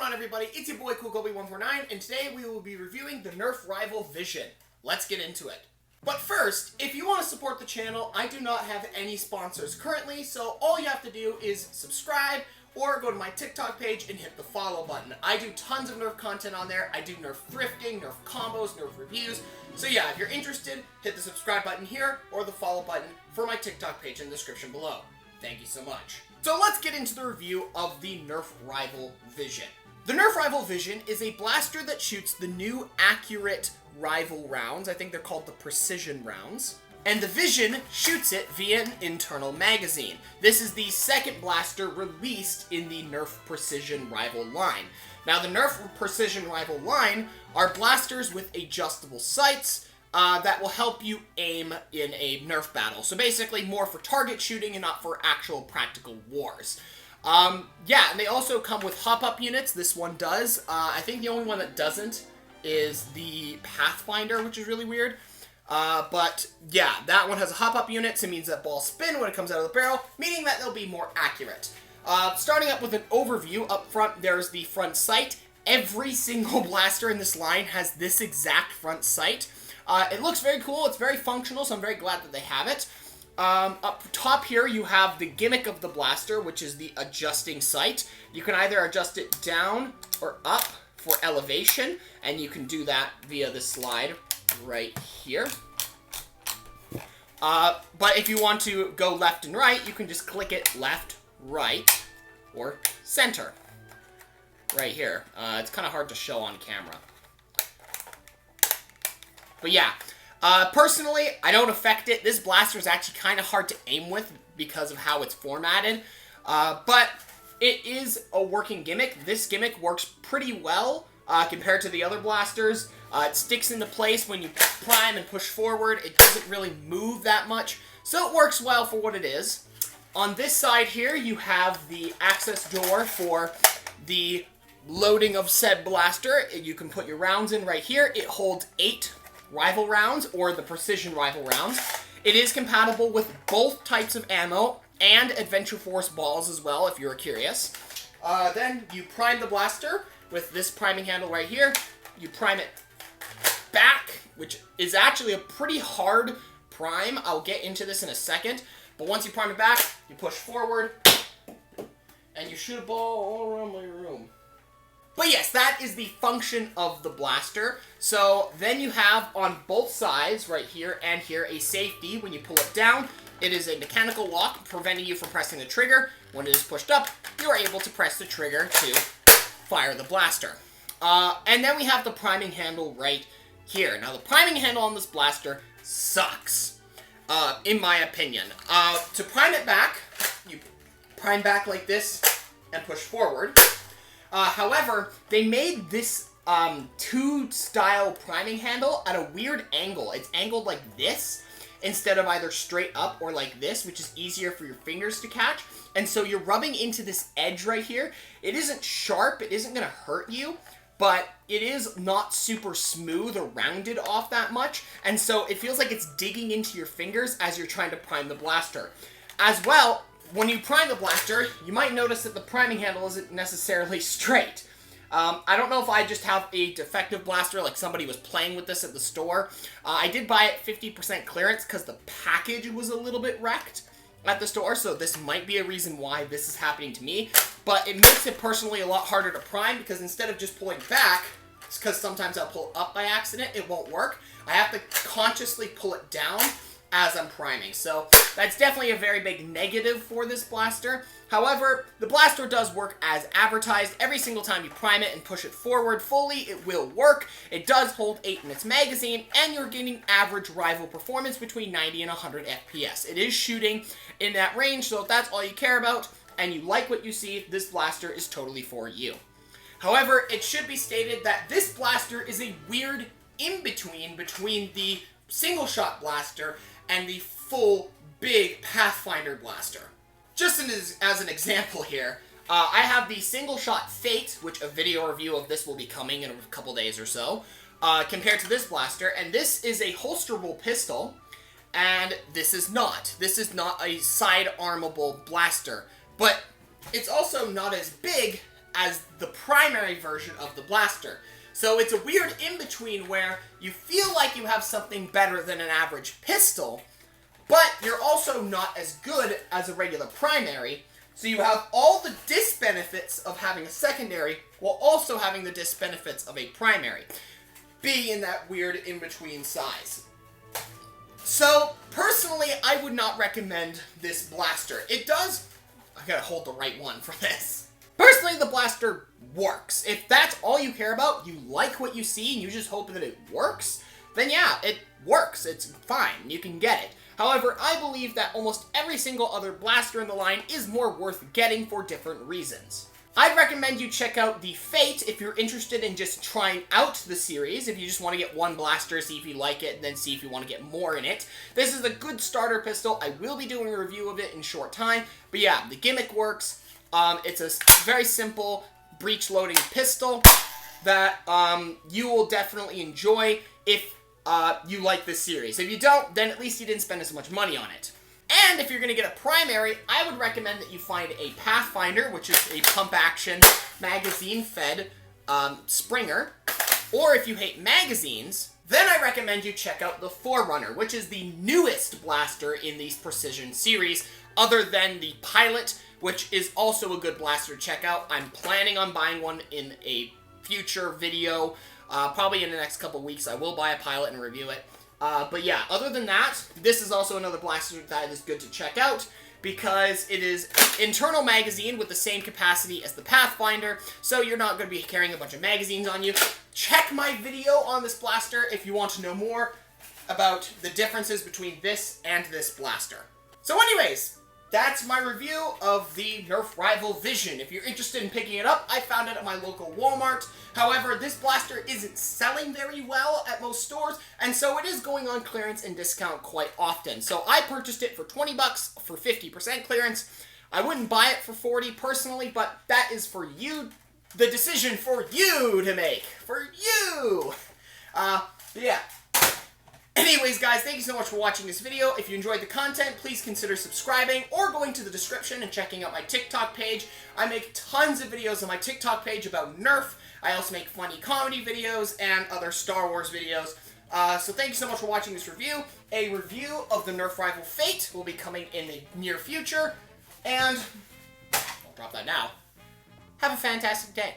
on, everybody? It's your boy CoolGoby149, and today we will be reviewing the Nerf Rival Vision. Let's get into it. But first, if you want to support the channel, I do not have any sponsors currently, so all you have to do is subscribe or go to my TikTok page and hit the follow button. I do tons of Nerf content on there. I do Nerf thrifting, Nerf combos, Nerf reviews. So yeah, if you're interested, hit the subscribe button here or the follow button for my TikTok page in the description below. Thank you so much. So let's get into the review of the Nerf Rival Vision. The Nerf Rival Vision is a blaster that shoots the new accurate rival rounds. I think they're called the precision rounds. And the Vision shoots it via an internal magazine. This is the second blaster released in the Nerf Precision Rival line. Now, the Nerf Precision Rival line are blasters with adjustable sights that will help you aim in a Nerf battle. So basically more for target shooting and not for actual practical wars. Yeah, and they also come with hop-up units. This one does. I think the only one that doesn't is the Pathfinder, which is really weird. But yeah, that one has a hop-up unit, so it means that balls spin when it comes out of the barrel, meaning that they'll be more accurate. Starting up with an overview, up front there's the front sight. Every single blaster in this line has this exact front sight. It looks very cool, it's very functional, so I'm very glad that they have it. Up top here you have the gimmick of the blaster, which is the adjusting sight. You can either adjust it down or up for elevation, and you can do that via the slide right here. But if you want to go left and right, you can just click it left, right, or center. Right here. It's kind of hard to show on camera. But yeah, personally, I don't affect it. This blaster is actually kind of hard to aim with because of how it's formatted. But it is a working gimmick. This gimmick works pretty well compared to the other blasters. It sticks into place when you prime and push forward. It doesn't really move that much, so it works well for what it is. On this side here, you have the access door for the loading of said blaster. You can put your rounds in right here. It holds 8 rival rounds, or the precision rival rounds. It is compatible with both types of ammo and Adventure Force balls as well, if you're curious. Then you prime the blaster with this priming handle right here. You prime it back, which is actually a pretty hard prime. I'll get into this in a second. But once you prime it back, you push forward, and you shoot a ball all around my room. But yes, that is the function of the blaster. So then you have on both sides, right here and here, a safety. When you pull it down, it is a mechanical lock preventing you from pressing the trigger. When it is pushed up, you are able to press the trigger to fire the blaster. And then we have the priming handle right here. Now, the priming handle on this blaster sucks, in my opinion. To prime it back, you prime back like this and push forward. However, they made this two-style priming handle at a weird angle. It's angled like this instead of either straight up or like this, which is easier for your fingers to catch. And so you're rubbing into this edge right here. It isn't sharp, it isn't going to hurt you, but it is not super smooth or rounded off that much. And so it feels like it's digging into your fingers as you're trying to prime the blaster. As well, when you prime the blaster, you might notice that the priming handle isn't necessarily straight. I don't know if I just have a defective blaster, like somebody was playing with this at the store. I did buy it 50% clearance because the package was a little bit wrecked at the store, so this might be a reason why this is happening to me. But it makes it personally a lot harder to prime because instead of just pulling back, it's because sometimes I'll pull up by accident, it won't work. I have to consciously pull it down as I'm priming. So that's definitely a very big negative for this blaster. However, the blaster does work as advertised. Every single time you prime it and push it forward fully, it will work. It does hold 8 in its magazine, and you're getting average rival performance between 90 and 100 FPS. It is shooting in that range, so if that's all you care about and you like what you see, this blaster is totally for you. However, it should be stated that this blaster is a weird in-between between the single-shot blaster and the full, big Pathfinder blaster. Just as an example here, I have the single-shot Fate, which a video review of this will be coming in a couple days or so, compared to this blaster, and this is a holsterable pistol, and this is not. This is not a side-armable blaster, but it's also not as big as the primary version of the blaster. So it's a weird in-between where you feel like you have something better than an average pistol, but you're also not as good as a regular primary. So you have all the disbenefits of having a secondary while also having the disbenefits of a primary, being in that weird in-between size. So, personally, I would not recommend this blaster. It does... I gotta hold the right one for this. Personally, the blaster works. If that's all you care about, you like what you see, and you just hope that it works, then yeah, it works. It's fine. You can get it. However, I believe that almost every single other blaster in the line is more worth getting for different reasons. I'd recommend you check out the Fate if you're interested in just trying out the series, if you just want to get one blaster, see if you like it, and then see if you want to get more in it. This is a good starter pistol. I will be doing a review of it in short time, but yeah, the gimmick works. It's a very simple breech-loading pistol that you will definitely enjoy if you like this series. If you don't, then at least you didn't spend as much money on it. And if you're going to get a primary, I would recommend that you find a Pathfinder, which is a pump-action, magazine-fed Springer. Or if you hate magazines, then I recommend you check out the Forerunner, which is the newest blaster in these Precision series, other than the Pilot, which is also a good blaster to check out. I'm planning on buying one in a future video. Probably in the next couple weeks, I will buy a Pilot and review it. But yeah, other than that, this is also another blaster that is good to check out because it is internal magazine with the same capacity as the Pathfinder, so you're not going to be carrying a bunch of magazines on you. Check my video on this blaster if you want to know more about the differences between this and this blaster. So anyways, that's my review of the Nerf Rival Vision. If you're interested in picking it up, I found it at my local Walmart. However, this blaster isn't selling very well at most stores, and so it is going on clearance and discount quite often. So I purchased it for 20 bucks for 50% clearance. I wouldn't buy it for 40 personally, but that is for you, the decision for you to make. For you! Yeah. Anyways, guys, thank you so much for watching this video. If you enjoyed the content, please consider subscribing or going to the description and checking out my TikTok page. I make tons of videos on my TikTok page about Nerf. I also make funny comedy videos and other Star Wars videos. So thank you so much for watching this review. A review of the Nerf Rival Fate will be coming in the near future. And I'll drop that now. Have a fantastic day.